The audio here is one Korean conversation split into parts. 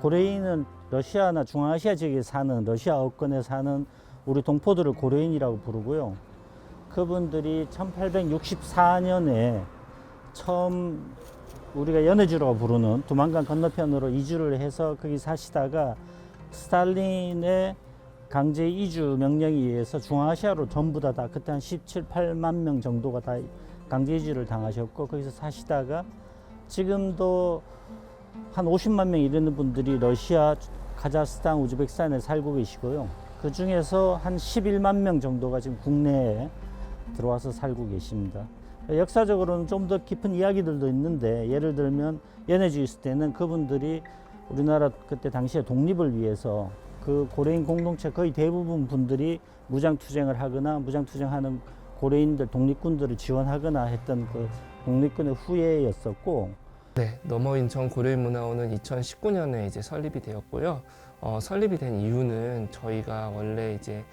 고려인은 러시아나 중앙아시아 지역에 사는 러시아어권에 사는 우리 동포들을 고려인이라고 부르고요. 그분들이 1864년에 처음 우리가 연해주라고 부르는 두만강 건너편으로 이주를 해서 거기 사시다가 스탈린의 강제 이주 명령에 의해서 중앙아시아로 전부 다 그때 한 17, 8만 명 정도가 다 강제 이주를 당하셨고 거기서 사시다가 지금도 한 50만 명 이르는 분들이 러시아, 카자흐스탄, 우즈베키스탄에 살고 계시고요. 그 중에서 한 11만 명 정도가 지금 국내에 들어와서 살고 계십니다. 역사적으로는 좀 더 깊은 이야기들도 있는데 예를 들면 연해주 있을 때는 그분들이 우리나라 그때 당시에 독립을 위해서 그 고려인 공동체 거의 대부분 분들이 무장투쟁을 하거나 무장투쟁하는 고려인들 독립군들을 지원하거나 했던 그 독립군의 후예였었고 네, 너머인천 고려인문화원은 2019년에 이제 설립이 되었고요. 설립이 된 이유는 저희가 원래 이제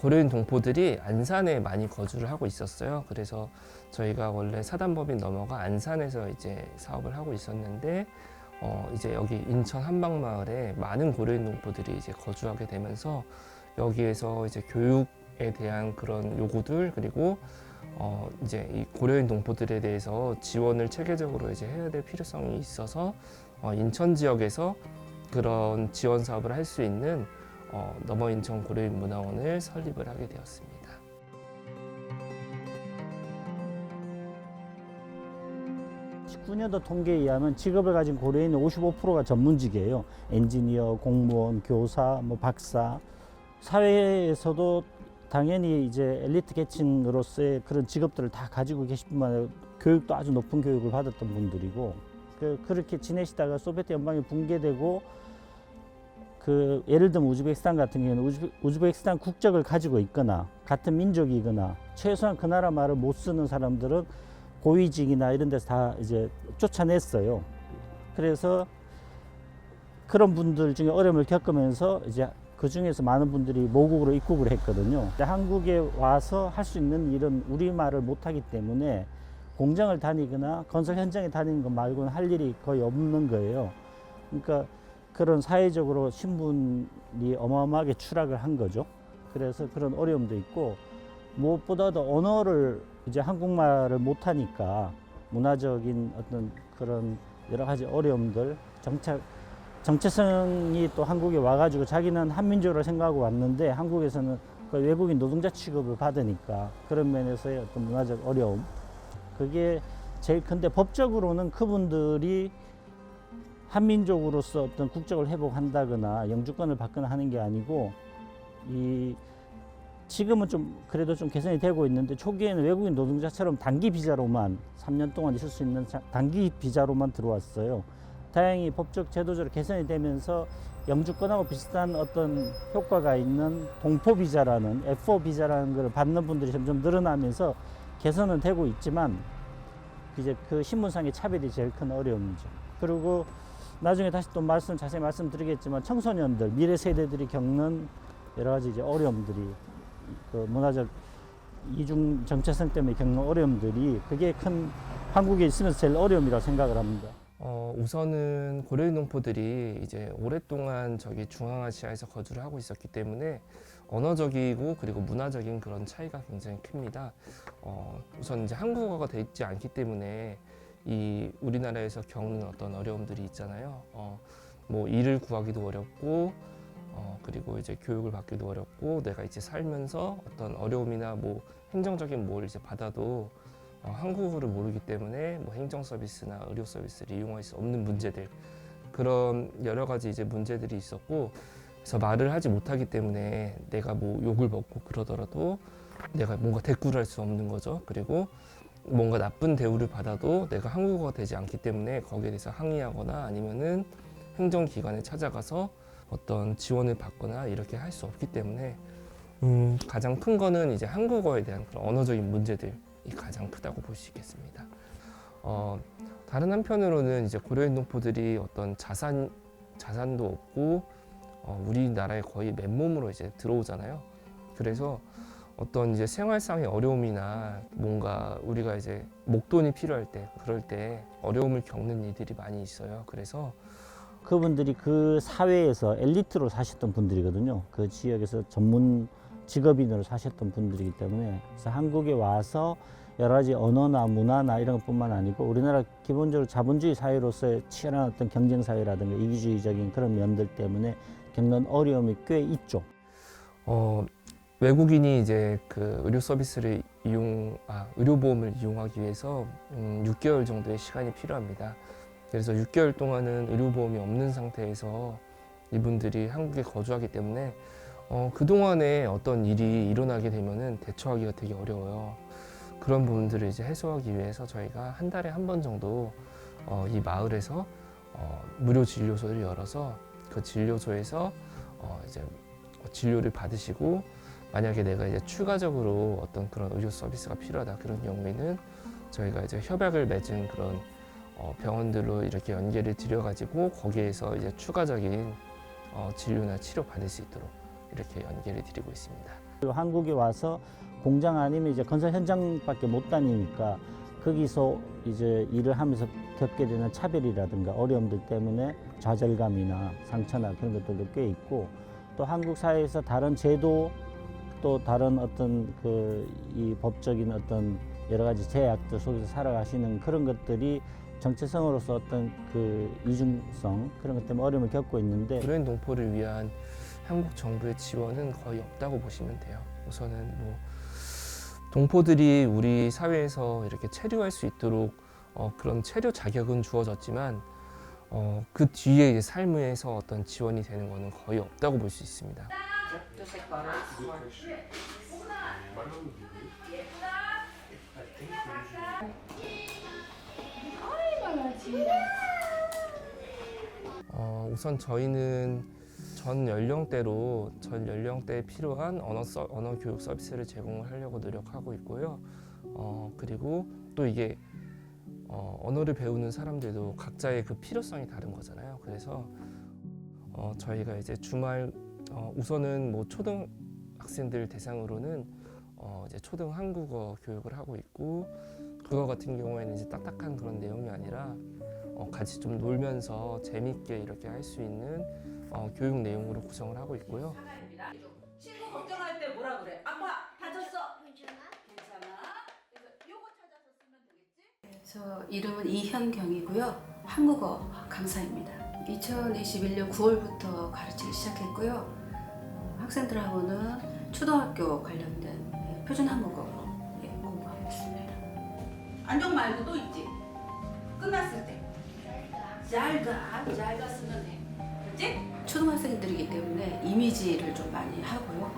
고려인 동포들이 안산에 많이 거주를 하고 있었어요. 그래서 저희가 원래 사단법인 너머가 안산에서 이제 사업을 하고 있었는데 이제 여기 인천 한방마을에 많은 고려인 동포들이 이제 거주하게 되면서 여기에서 이제 교육에 대한 그런 요구들 그리고 이제 이 고려인 동포들에 대해서 지원을 체계적으로 이제 해야 될 필요성이 있어서 인천 지역에서 그런 지원 사업을 할 수 있는 너머인천 고려인 문화원을 설립을 하게 되었습니다. 19년도 통계에 의하면 직업을 가진 고려인의 55%가 전문직이에요. 엔지니어, 공무원, 교사, 뭐 박사. 사회에서도 당연히 이제 엘리트 계층으로서의 그런 직업들을 다 가지고 계실 뿐만 아니라 교육도 아주 높은 교육을 받았던 분들이고 그렇게 지내시다가 소비에트 연방이 붕괴되고 예를 들면 우즈베키스탄 같은 경우는 우즈베키스탄 국적을 가지고 있거나 같은 민족이거나 최소한 그 나라 말을 못 쓰는 사람들은 고위직이나 이런 데서 다 이제 쫓아냈어요. 그래서 그런 분들 중에 어려움을 겪으면서 이제 그 중에서 많은 분들이 모국으로 입국을 했거든요. 한국에 와서 할 수 있는 일은 우리말을 못하기 때문에 공장을 다니거나 건설 현장에 다니는 것 말고는 할 일이 거의 없는 거예요. 그러니까 그런 사회적으로 신분이 어마어마하게 추락을 한 거죠. 그래서 그런 어려움도 있고 무엇보다도 언어를 이제 한국말을 못하니까 문화적인 어떤 그런 여러 가지 어려움들 정체성이 또 한국에 와가지고 자기는 한민족으로 생각하고 왔는데 한국에서는 외국인 노동자 취급을 받으니까 그런 면에서의 어떤 문화적 어려움 그게 제일 큰데 법적으로는 그분들이 한민족으로서 어떤 국적을 회복한다거나 영주권을 받거나 하는 게 아니고 지금은 좀 그래도 좀 개선이 되고 있는데 초기에는 외국인 노동자처럼 단기 비자로만 3년 동안 있을 수 있는 단기 비자로만 들어왔어요. 다행히 법적 제도적으로 개선이 되면서 영주권하고 비슷한 어떤 효과가 있는 동포 비자라는 F4 비자라는 걸 받는 분들이 점점 늘어나면서 개선은 되고 있지만 이제 그 신분상의 차별이 제일 큰 어려움이죠. 그리고 나중에 다시 또 자세히 말씀드리겠지만 청소년들, 미래 세대들이 겪는 여러 가지 이제 어려움들이 그 문화적 이중 정체성 때문에 겪는 어려움들이 그게 큰 한국에 있으면서 제일 어려움이라고 생각을 합니다. 우선은 고려인 동포들이 이제 오랫동안 저기 중앙아시아에서 거주를 하고 있었기 때문에 언어적이고 그리고 문화적인 그런 차이가 굉장히 큽니다. 우선 이제 한국어가 돼 있지 않기 때문에 이 우리나라에서 겪는 어떤 어려움들이 있잖아요. 뭐 일을 구하기도 어렵고 그리고 이제 교육을 받기도 어렵고 내가 이제 살면서 어떤 어려움이나 뭐 행정적인 뭘 이제 받아도 한국어를 모르기 때문에 뭐 행정 서비스나 의료 서비스를 이용할 수 없는 문제들 그런 여러 가지 이제 문제들이 있었고 그래서 말을 하지 못하기 때문에 내가 뭐 욕을 먹고 그러더라도 내가 뭔가 대꾸를 할 수 없는 거죠. 그리고 뭔가 나쁜 대우를 받아도 내가 한국어가 되지 않기 때문에 거기에 대해서 항의하거나 아니면은 행정기관에 찾아가서 어떤 지원을 받거나 이렇게 할 수 없기 때문에 가장 큰 거는 이제 한국어에 대한 그런 언어적인 문제들이 가장 크다고 볼 수 있겠습니다. 다른 한편으로는 이제 고려인 동포들이 어떤 자산도 없고 우리나라에 거의 맨몸으로 이제 들어오잖아요. 그래서 어떤 이제 생활상의 어려움이나 뭔가 우리가 이제 목돈이 필요할 때 그럴 때 어려움을 겪는 이들이 많이 있어요. 그래서 그분들이 그 사회에서 엘리트로 사셨던 분들이거든요. 그 지역에서 전문 직업인으로 사셨던 분들이기 때문에 그래서 한국에 와서 여러 가지 언어나 문화나 이런 것뿐만 아니고 우리나라 기본적으로 자본주의 사회로서의 치열한 어떤 경쟁 사회라든가 이기주의적인 그런 면들 때문에 겪는 어려움이 꽤 있죠. 외국인이 이제 그 의료 서비스를 의료보험을 이용하기 위해서 6개월 정도의 시간이 필요합니다. 그래서 6개월 동안은 의료보험이 없는 상태에서 이분들이 한국에 거주하기 때문에 그동안에 어떤 일이 일어나게 되면은 대처하기가 되게 어려워요. 그런 부분들을 이제 해소하기 위해서 저희가 한 달에 한 번 정도 이 마을에서 무료 진료소를 열어서 그 진료소에서 이제 진료를 받으시고 만약에 내가 이제 추가적으로 어떤 그런 의료 서비스가 필요하다 그런 경우에는 저희가 이제 협약을 맺은 그런 병원들로 이렇게 연계를 드려가지고 거기에서 이제 추가적인 진료나 치료 받을 수 있도록 이렇게 연계를 드리고 있습니다. 그리고 한국에 와서 공장 아니면 이제 건설 현장밖에 못 다니니까 거기서 이제 일을 하면서 겪게 되는 차별이라든가 어려움들 때문에 좌절감이나 상처나 그런 것들도 꽤 있고 또 한국 사회에서 다른 제도 또 다른 어떤 이 법적인 어떤 여러 가지 제약들 속에서 살아가시는 그런 것들이 정체성으로서 어떤 그 이중성 그런 것 때문에 어려움을 겪고 있는데 고려인 동포를 위한 한국 정부의 지원은 거의 없다고 보시면 돼요. 우선은 뭐 동포들이 우리 사회에서 이렇게 체류할 수 있도록 그런 체류 자격은 주어졌지만 그 뒤에 이제 삶에서 어떤 지원이 되는 것은 거의 없다고 볼 수 있습니다. 우선 저희는 전 연령대에 필요한 언어 교육 서비스를 제공을 하려고 노력하고 있고요. 그리고 또 이게 언어를 배우는 사람들도 각자의 그 필요성이 다른 거잖아요. 그래서 저희가 이제 주말 우선은 뭐 초등학생들 대상으로는 이제 초등 한국어 교육을 하고 있고 그거 같은 경우에는 이제 딱딱한 그런 내용이 아니라 같이 좀 놀면서 재밌게 이렇게 할 수 있는 교육 내용으로 구성을 하고 있고요. 친구 걱정할 때 뭐라 그래? 아빠 다쳤어? 괜찮아? 그래서 요거 찾아서 쓰면 되겠지? 저 이름은 이현경이고요. 한국어 강사입니다. 2021년 9월부터 가르치기 시작했고요. 학생들하고는 초등학교 관련된 표준 한국어 공부하고 있습니다. 안녕 말고 또 있지? 끝났을 때 잘 가 쓰면 돼. 그렇지? 초등학생들이기 때문에 이미지를 좀 많이 하고요.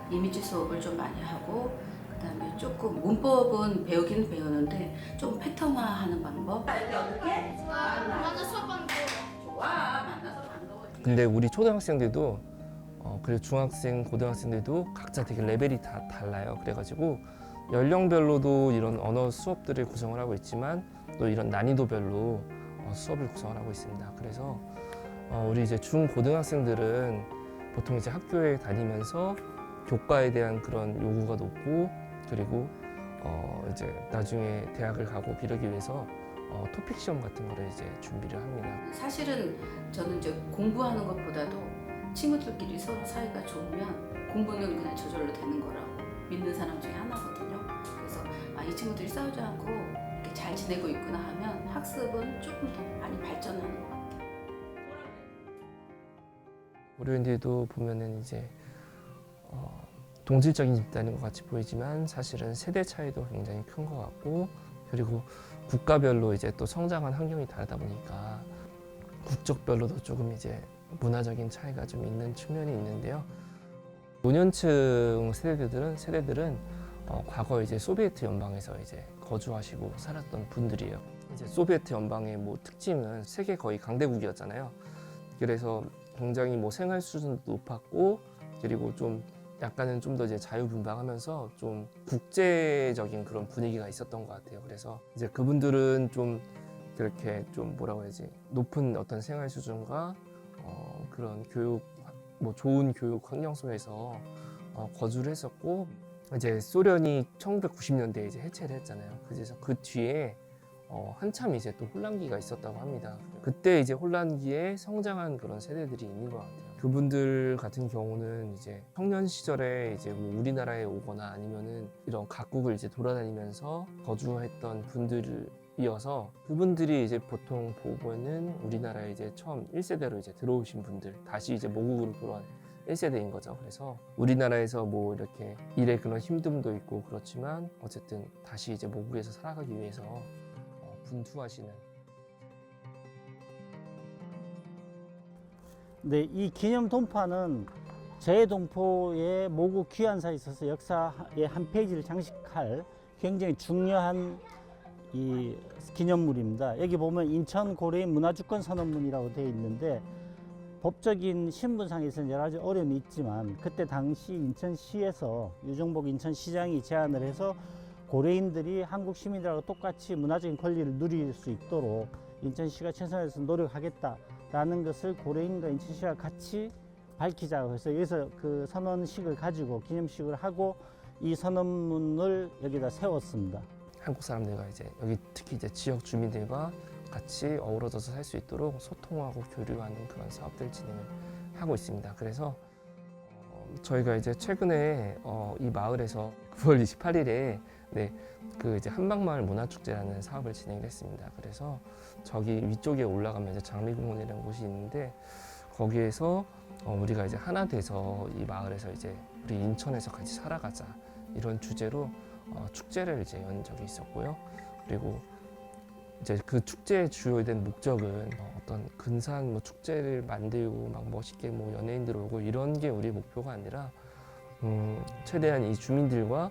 이미지 수업을 좀 많이 하고 그다음에 조금 문법은 배우긴 배우는데 좀 패턴화하는 방법. 이렇게 어떻게? 만나서 반가워. 좋아. 만나서 반가워. 근데 우리 초등학생들도 그리고 중학생, 고등학생들도 각자 되게 레벨이 다 달라요. 그래가지고 연령별로도 이런 언어 수업들을 구성을 하고 있지만 또 이런 난이도별로 수업을 구성을 하고 있습니다. 그래서 우리 이제 중고등학생들은 보통 이제 학교에 다니면서 교과에 대한 그런 요구가 높고 그리고 이제 나중에 대학을 가고 이러기 위해서 토픽 시험 같은 거를 이제 준비를 합니다. 사실은 저는 이제 공부하는 것보다도 친구들끼리 서로 사이가 좋으면 공부는 그냥 저절로 되는 거라고 믿는 사람 중에 하나거든요. 그래서 이 친구들이 싸우지 않고 이렇게 잘 지내고 있구나 하면 학습은 조금 더 많이 발전하는 것 같아요. 고려인들도 보면은 이제 동질적인 집단인 것 같이 보이지만 사실은 세대 차이도 굉장히 큰 것 같고 그리고 국가별로 이제 또 성장한 환경이 다르다 보니까 국적별로도 조금 이제 문화적인 차이가 좀 있는 측면이 있는데요. 노년층 세대들은 과거 이제 소비에트 연방에서 이제 거주하시고 살았던 분들이에요. 이제 소비에트 연방의 뭐 특징은 세계 거의 강대국이었잖아요. 그래서 굉장히 뭐 생활 수준도 높았고 그리고 좀 약간은 좀 더 이제 자유분방하면서 좀 국제적인 그런 분위기가 있었던 것 같아요. 그래서 이제 그분들은 좀 이렇게 좀 뭐라고 해야지 높은 어떤 생활 수준과 그런 교육 뭐 좋은 교육 환경 속에서 거주를 했었고 이제 소련이 1990년대에 이제 해체를 했잖아요. 그래서 그 뒤에 한참 이제 또 혼란기가 있었다고 합니다. 그때 이제 혼란기에 성장한 그런 세대들이 있는 것 같아요. 그분들 같은 경우는 이제 청년 시절에 이제 뭐 우리나라에 오거나 아니면은 이런 각국을 이제 돌아다니면서 거주했던 분들이어서 그분들이 이제 보통 보면은 우리나라에 이제 처음 1세대로 이제 들어오신 분들, 다시 이제 모국으로 돌아온 1세대인 거죠. 그래서 우리나라에서 뭐 이렇게 일의 그런 힘듦도 있고 그렇지만 어쨌든 다시 이제 모국에서 살아가기 위해서 분투하시는. 네, 이 기념 동파는 재동포의 모국 귀환사에 있어서 역사의 한 페이지를 장식할 굉장히 중요한 이 기념물입니다. 여기 보면 인천 고려인 문화주권 선언문이라고 되어 있는데 법적인 신분상에서는 여러 가지 어려움이 있지만 그때 당시 인천시에서 유정복 인천시장이 제안을 해서 고려인들이 한국 시민들하고 똑같이 문화적인 권리를 누릴 수 있도록 인천시가 최선을 다해서 노력하겠다라는 것을 고려인과 인천시가 같이 밝히자고 해서 여기서 그 선언식을 가지고 기념식을 하고 이 선언문을 여기다 세웠습니다. 한국 사람들과 이제 여기 특히 이제 지역 주민들과 같이 어우러져서 살 수 있도록 소통하고 교류하는 그런 사업들 진행을 하고 있습니다. 그래서 저희가 이제 최근에 이 마을에서 9월 28일에 그 이제 한방마을 문화축제라는 사업을 진행했습니다. 그래서 저기 위쪽에 올라가면 이제 장미공원이라는 곳이 있는데 거기에서 우리가 이제 하나 돼서 이 마을에서 이제 우리 인천에서 같이 살아가자 이런 주제로 축제를 이제 연 적이 있었고요. 그리고 이제 그 축제의 주요된 목적은 어떤 근사한 뭐 축제를 만들고 막 멋있게 뭐 연예인들 오고 이런 게 우리 목표가 아니라 최대한 이 주민들과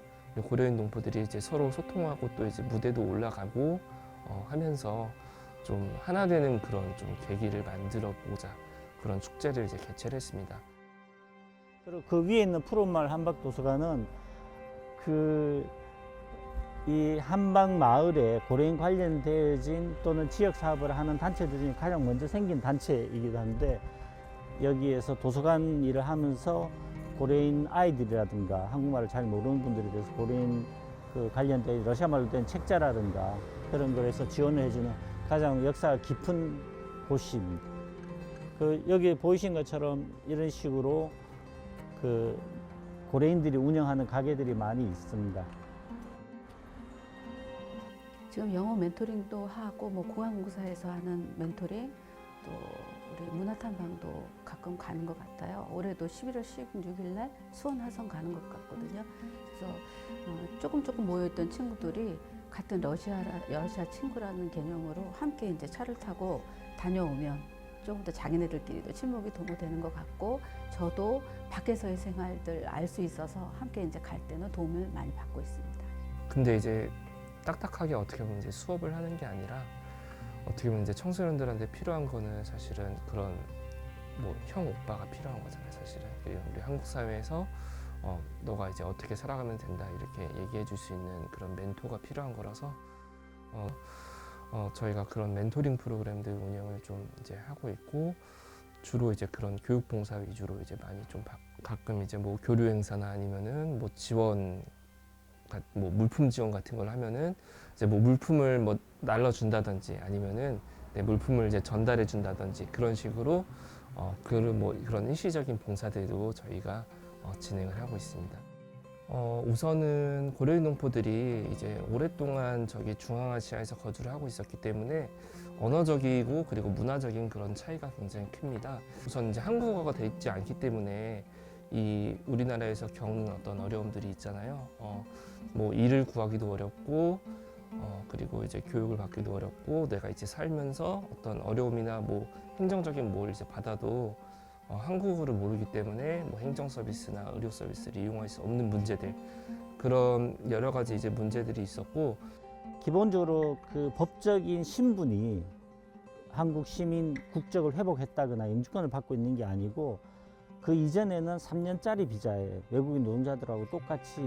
고려인 농포들이 이제 서로 소통하고 또 이제 무대도 올라가고 하면서 좀 하나 되는 그런 좀 계기를 만들어 보자 그런 축제를 이제 개최를 했습니다. 그리고 그 위에 있는 푸른마을 한박도서관은 이 한방 마을에 고려인 관련되어진 또는 지역 사업을 하는 단체들 중에 가장 먼저 생긴 단체이기도 한데 여기에서 도서관 일을 하면서 고려인 아이들이라든가 한국말을 잘 모르는 분들에 대해서 고려인 그 관련된 러시아 말로 된 책자라든가 그런 거에서 지원을 해주는 가장 역사가 깊은 곳입니다. 여기 보이신 것처럼 이런 식으로 그 고려인들이 운영하는 가게들이 많이 있습니다. 지금 영어 멘토링도 하고 뭐 공항공사에서 하는 mentoring 또 우리 문화탐방도 가끔 가는 것 같아요. 올해도 11월 16일 날 수원 화성 가는 것 같거든요. 그래서 조금 모여있던 친구들이 같은 러시아 친구라는 개념으로 함께 이제 차를 타고 다녀오면 조금 더 자기네들끼리도 친목이 도모되는 것 같고 저도 밖에서의 생활들 알 수 있어서 함께 이제 갈 때는 도움을 많이 받고 있습니다. 근데 이제 딱딱하게 어떻게 보면 이제 수업을 하는 게 아니라 어떻게 보면 이제 청소년들한테 필요한 거는 사실은 그런 뭐 형 오빠가 필요한 거잖아요. 사실은 우리 한국 사회에서 너가 이제 어떻게 살아가면 된다 이렇게 얘기해 줄 수 있는 그런 멘토가 필요한 거라서 저희가 그런 멘토링 프로그램들 운영을 좀 이제 하고 있고 주로 이제 그런 교육 봉사 위주로 이제 많이 좀 가끔 이제 뭐 교류 행사나 아니면은 뭐 지원 뭐 물품 지원 같은 걸 하면은 이제 뭐 물품을 뭐 날라준다든지 아니면은 물품을 이제 전달해 준다든지 그런 식으로 그런 일시적인 봉사들도 저희가 진행을 하고 있습니다. 우선은 고려인 농포들이 이제 오랫동안 저기 중앙아시아에서 거주를 하고 있었기 때문에 언어적이고 그리고 문화적인 그런 차이가 굉장히 큽니다. 우선 이제 한국어가 돼 있지 않기 때문에 이 우리나라에서 겪는 어떤 어려움들이 있잖아요. 뭐 일을 구하기도 어렵고 그리고 이제 교육을 받기도 어렵고 내가 이제 살면서 어떤 어려움이나 뭐 행정적인 뭘 이제 받아도 한국어를 모르기 때문에 뭐 행정 서비스나 의료 서비스를 이용할 수 없는 문제들 그런 여러 가지 이제 문제들이 있었고 기본적으로 그 법적인 신분이 한국 시민 국적을 회복했다거나 영주권을 받고 있는 게 아니고 그 이전에는 3년짜리 비자에 외국인 노동자들하고 똑같이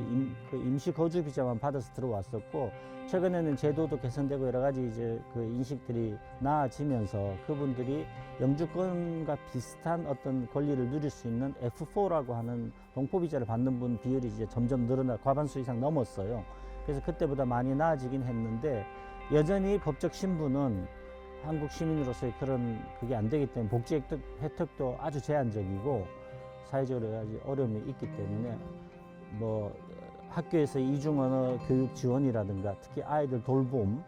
임시 거주 비자만 받아서 들어왔었고 최근에는 제도도 개선되고 여러 가지 이제 그 인식들이 나아지면서 그분들이 영주권과 비슷한 어떤 권리를 누릴 수 있는 F4라고 하는 동포 비자를 받는 분 비율이 이제 점점 늘어나 과반수 이상 넘었어요. 그래서 그때보다 많이 나아지긴 했는데 여전히 법적 신분은 한국 시민으로서의 그런 그게 안 되기 때문에 복지 혜택도 아주 제한적이고 사회적으로 여러 가지 어려움이 있기 때문에 뭐 학교에서 이중 언어 교육 지원이라든가 특히 아이들 돌봄,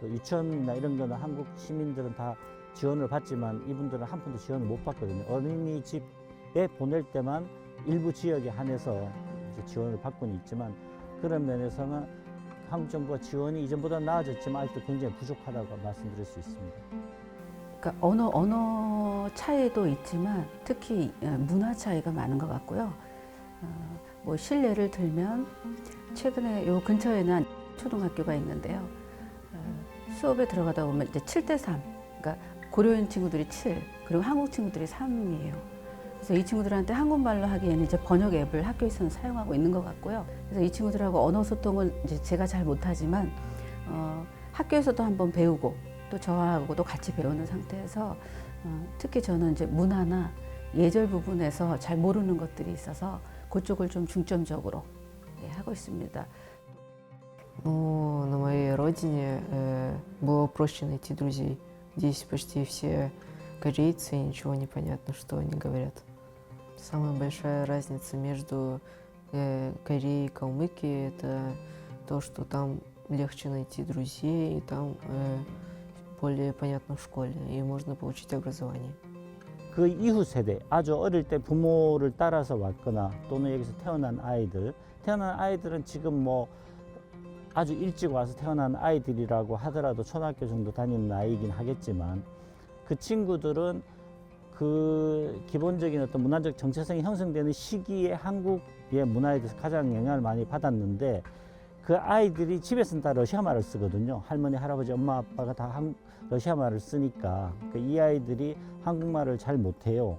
그 유치원이나 이런 거는 한국 시민들은 다 지원을 받지만 이분들은 한 푼도 지원을 못 받거든요. 어린이집에 보낼 때만 일부 지역에 한해서 이제 지원을 받고는 있지만 그런 면에서는 한국 정부가 지원이 이전보다 나아졌지만 아직도 굉장히 부족하다고 말씀드릴 수 있습니다. 그러니까 언어 차이도 있지만 특히 문화 차이가 많은 것 같고요. 뭐 실례를 들면 최근에 요 근처에는 초등학교가 있는데요. 수업에 들어가다 보면 이제 7대3, 그러니까 고려인 친구들이 7, 그리고 한국 친구들이 3이에요. 그래서 이 친구들한테 한국말로 하기에는 이제 번역 앱을 학교에서는 사용하고 있는 것 같고요. 그래서 이 친구들하고 언어 소통은 이제 제가 잘 못하지만 학교에서도 한번 배우고 또 저하고도 같이 배우는 상태에서 특히 저는 이제 문화나 예절 부분에서 잘 모르는 것들이 있어서 그쪽을 좀 중점적으로 하고 있습니다. Ну, на моей родине было проще найти друзей. Здесь почти все корейцы, и ничего не понятно, что они говорят. Самая большая разница между Кореей и Калмыкией – это то, что там легче найти друзей, и там более понятно в школе, и можно получить образование. 그 이후 세대, 아주 어릴 때 부모를 따라서 왔거나 또는 여기서 태어난 아이들은 지금 뭐 아주 일찍 와서 태어난 아이들이라고 하더라도 초등학교 정도 다니는 나이이긴 하겠지만 그 친구들은 그 기본적인 어떤 문화적 정체성이 형성되는 시기에 한국의 문화에 대해서 가장 영향을 많이 받았는데 그 아이들이 집에서는 다 러시아 말을 쓰거든요. 할머니, 할아버지, 엄마, 아빠가 다 러시아 말을 쓰니까 이 아이들이 한국말을 잘 못해요.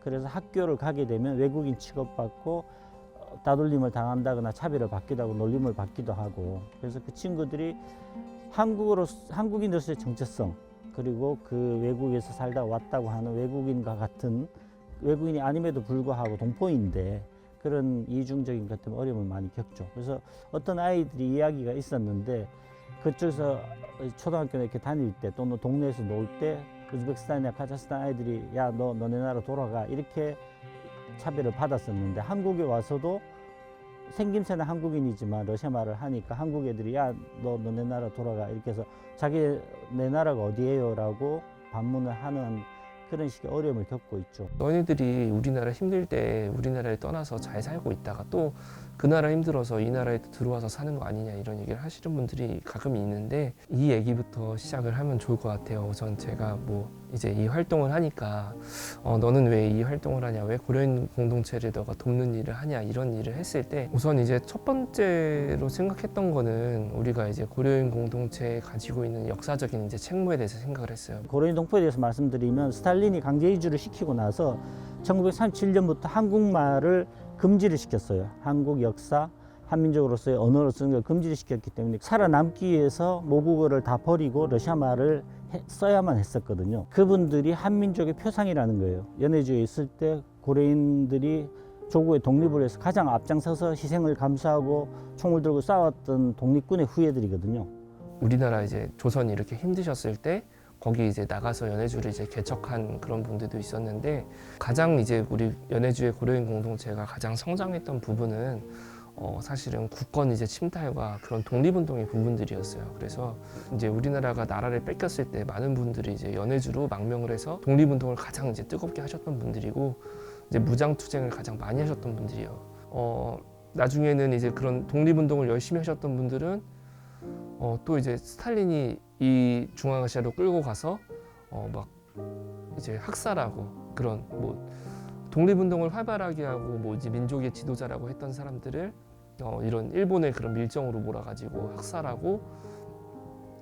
그래서 학교를 가게 되면 외국인 취급받고 따돌림을 당한다거나 차별을 받기도 하고 놀림을 받기도 하고 그래서 그 친구들이 한국인으로서의 정체성 그리고 그 외국에서 살다 왔다고 하는 외국인과 같은 외국인이 아님에도 불구하고 동포인데 그런 이중적인 것 때문에 어려움을 많이 겪죠. 그래서 어떤 아이들이 이야기가 있었는데 그쪽에서 초등학교 이렇게 다닐 때 또는 동네에서 놀 때 우즈베키스탄이나 카자흐스탄 아이들이 야, 너네 나라 돌아가 이렇게 차별을 받았었는데 한국에 와서도 생김새는 한국인이지만 러시아 말을 하니까 한국 애들이 야, 너네 나라 돌아가 이렇게 해서 내 나라가 어디예요? 라고 반문을 하는 그런 식의 어려움을 겪고 있죠. 너희들이 우리나라 힘들 때 우리나라에 떠나서 잘 살고 있다가 또 그 나라 힘들어서 이 나라에 들어와서 사는 거 아니냐 이런 얘기를 하시는 분들이 가끔 있는데 이 얘기부터 시작을 하면 좋을 것 같아요. 우선 제가 뭐 이제 이 활동을 하니까 너는 왜 이 활동을 하냐, 왜 고려인 공동체를 너가 돕는 일을 하냐 이런 일을 했을 때 우선 이제 첫 번째로 생각했던 거는 우리가 이제 고려인 공동체에 가지고 있는 역사적인 이제 책무에 대해서 생각을 했어요. 고려인 동포에 대해서 말씀드리면 스탈린이 강제 이주를 시키고 나서 1937년부터 한국말을 금지를 시켰어요. 한국 역사, 한민족으로서의 언어로 쓰는 걸 금지를 시켰기 때문에 살아남기 위해서 모국어를 다 버리고 러시아 말을 써야만 했었거든요. 그분들이 한민족의 표상이라는 거예요. 연해주에 있을 때 고려인들이 조국의 독립을 위해서 가장 앞장서서 희생을 감수하고 총을 들고 싸웠던 독립군의 후예들이거든요. 우리나라 이제 조선이 이렇게 힘드셨을 때 거기 이제 나가서 연해주를 이제 개척한 그런 분들도 있었는데 가장 이제 우리 연해주의 고려인 공동체가 가장 성장했던 부분은 사실은 국권 이제 침탈과 그런 독립운동의 부분들이었어요. 그래서 이제 우리나라가 나라를 뺏겼을 때 많은 분들이 이제 연해주로 망명을 해서 독립운동을 가장 이제 뜨겁게 하셨던 분들이고 이제 무장투쟁을 가장 많이 하셨던 분들이에요. 나중에는 이제 그런 독립운동을 열심히 하셨던 분들은 또 이제 스탈린이 이 중앙아시아로 끌고 가서 막 이제 학살하고 그런 뭐 독립운동을 활발하게 하고 뭐 이제 민족의 지도자라고 했던 사람들을 이런 일본의 그런 밀정으로 몰아가지고 학살하고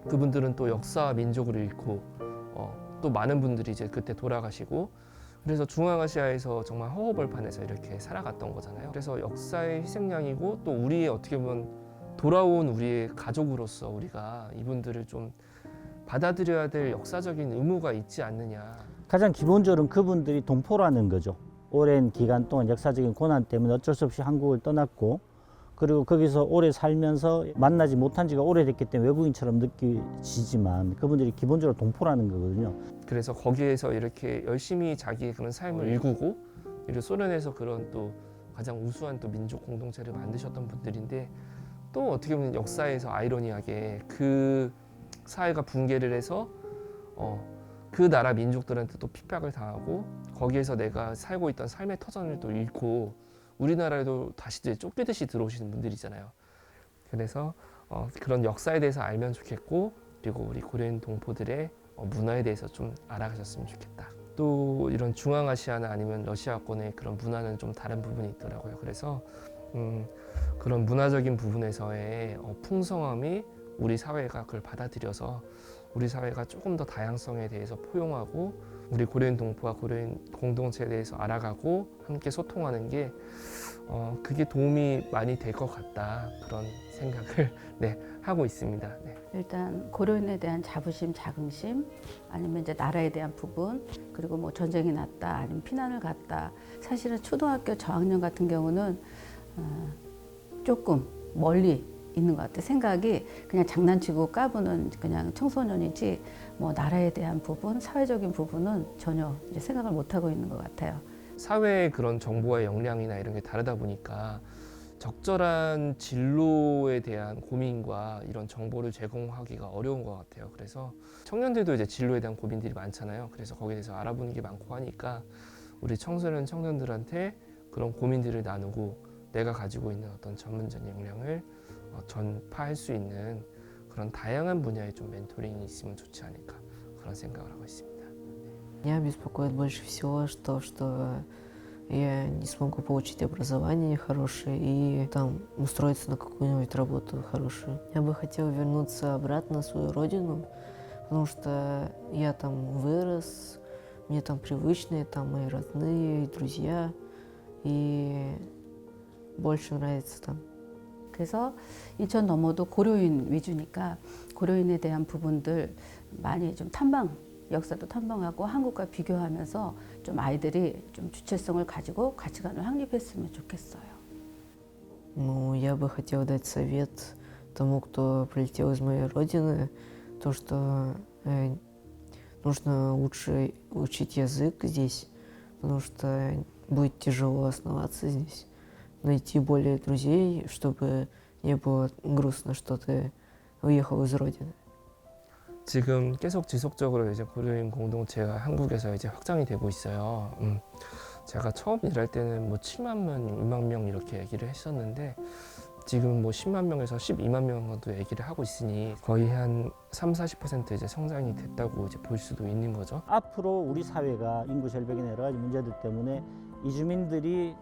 그분들은 또 역사와 민족을 잃고 또 많은 분들이 이제 그때 돌아가시고 그래서 중앙아시아에서 정말 허허벌판에서 이렇게 살아갔던 거잖아요. 그래서 역사의 희생양이고 또 우리의 어떻게 보면 돌아온 우리의 가족으로서 우리가 이분들을 좀 받아들여야 될 역사적인 의무가 있지 않느냐. 가장 기본적으로는 그분들이 동포라는 거죠. 오랜 기간 동안 역사적인 고난 때문에 어쩔 수 없이 한국을 떠났고 그리고 거기서 오래 살면서 만나지 못한 지가 오래됐기 때문에 외국인처럼 느끼지만 그분들이 기본적으로 동포라는 거거든요. 그래서 거기에서 이렇게 열심히 자기의 그런 삶을 일구고 그리고 소련에서 그런 또 가장 우수한 또 민족 공동체를 만드셨던 분들인데 또 어떻게 보면 역사에서 아이러니하게 그 사회가 붕괴를 해서 그 나라 민족들한테 또 핍박을 당하고 거기에서 내가 살고 있던 삶의 터전을 또 잃고 우리나라에도 다시 이제 쫓기듯이 들어오시는 분들이잖아요. 그래서 그런 역사에 대해서 알면 좋겠고 그리고 우리 고려인 동포들의 문화에 대해서 좀 알아가셨으면 좋겠다. 또 이런 중앙아시아나 아니면 러시아권의 그런 문화는 좀 다른 부분이 있더라고요. 그래서 그런 문화적인 부분에서의 풍성함이 우리 사회가 그걸 받아들여서 우리 사회가 조금 더 다양성에 대해서 포용하고 우리 고려인 동포와 고려인 공동체에 대해서 알아가고 함께 소통하는 게 그게 도움이 많이 될 것 같다 그런 생각을 하고 있습니다. 네. 일단 고려인에 대한 자부심, 자긍심, 아니면 이제 나라에 대한 부분, 그리고 뭐 전쟁이 났다, 아니면 피난을 갔다. 사실은 초등학교 저학년 같은 경우는 조금 멀리 있는 것 같아요. 생각이 그냥 장난치고 까부는 그냥 청소년이지 뭐 나라에 대한 부분, 사회적인 부분은 전혀 이제 생각을 못 하고 있는 것 같아요. 사회의 그런 정보의 역량이나 이런 게 다르다 보니까 적절한 진로에 대한 고민과 이런 정보를 제공하기가 어려운 것 같아요. 그래서 청년들도 이제 진로에 대한 고민들이 많잖아요. 그래서 거기에 대해서 알아보는 게 많고 하니까 우리 청소년 청년들한테 그런 고민들을 나누고 내가 가지고 있는 어떤 전문적인 역량을 전파할 수 있는 그런 다양한 분야의 좀 멘토링이 있으면 좋지 않을까 그런 생각을 하고 있습니다. Меня беспокоит больше всего, что я не смогу получить образование хорошее и там устроиться на какую-нибудь работу хорошую. Я бы хотела вернуться обратно на свою родину, потому что я там вырос, мне там привычные, там мои родные, друзья, и больше нравится там. 그래서 인천 넘어도 고려인 위주니까 고려인에 대한 부분들 많이 좀 역사도 탐방하고 한국과 비교하면서 좀 아이들이 좀 주체성을 가지고 가치관을 확립했으면 좋겠어요. Ну, я бы хотела дать совет тому, кто прилетел из моей родины, то, что нужно лучше учить язык здесь, потому что будет тяжело оставаться здесь, найти более друзей, чтобы не было грустно, что ты уехал из родины. 지금 계속 지속적으로 이제 고려인 공동체가 한국에서 이제 확장이 되고 있어요. 제가 처음 일할 때는 뭐 7만 명, 6만 명 이렇게 얘기를 했었는데 지금 뭐 10만 명에서 12만 명 정도 얘기를 하고 있으니 거의 한 3-40% 이제 성장이 됐다고 이제 볼 수도 있는 거죠. 앞으로 우리 사회가 인구 절벽이나 여러 가지 문제들 때문에 이주민들이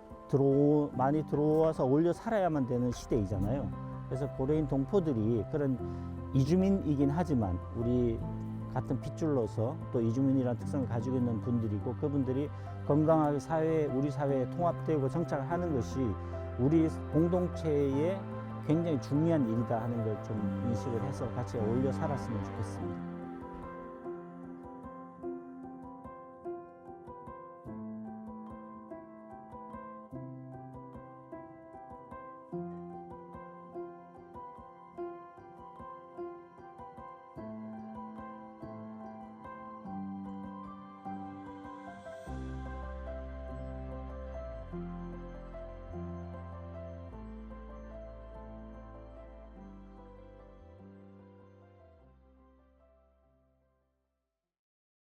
많이 들어와서 어울려 살아야만 되는 시대이잖아요. 그래서 고려인 동포들이 그런 이주민이긴 하지만 우리 같은 핏줄로서 또 이주민이라는 특성을 가지고 있는 분들이고 그분들이 건강하게 우리 사회에 통합되고 정착하는 것이 우리 공동체에 굉장히 중요한 일이다 하는 걸 좀 인식을 해서 같이 어울려 살았으면 좋겠습니다.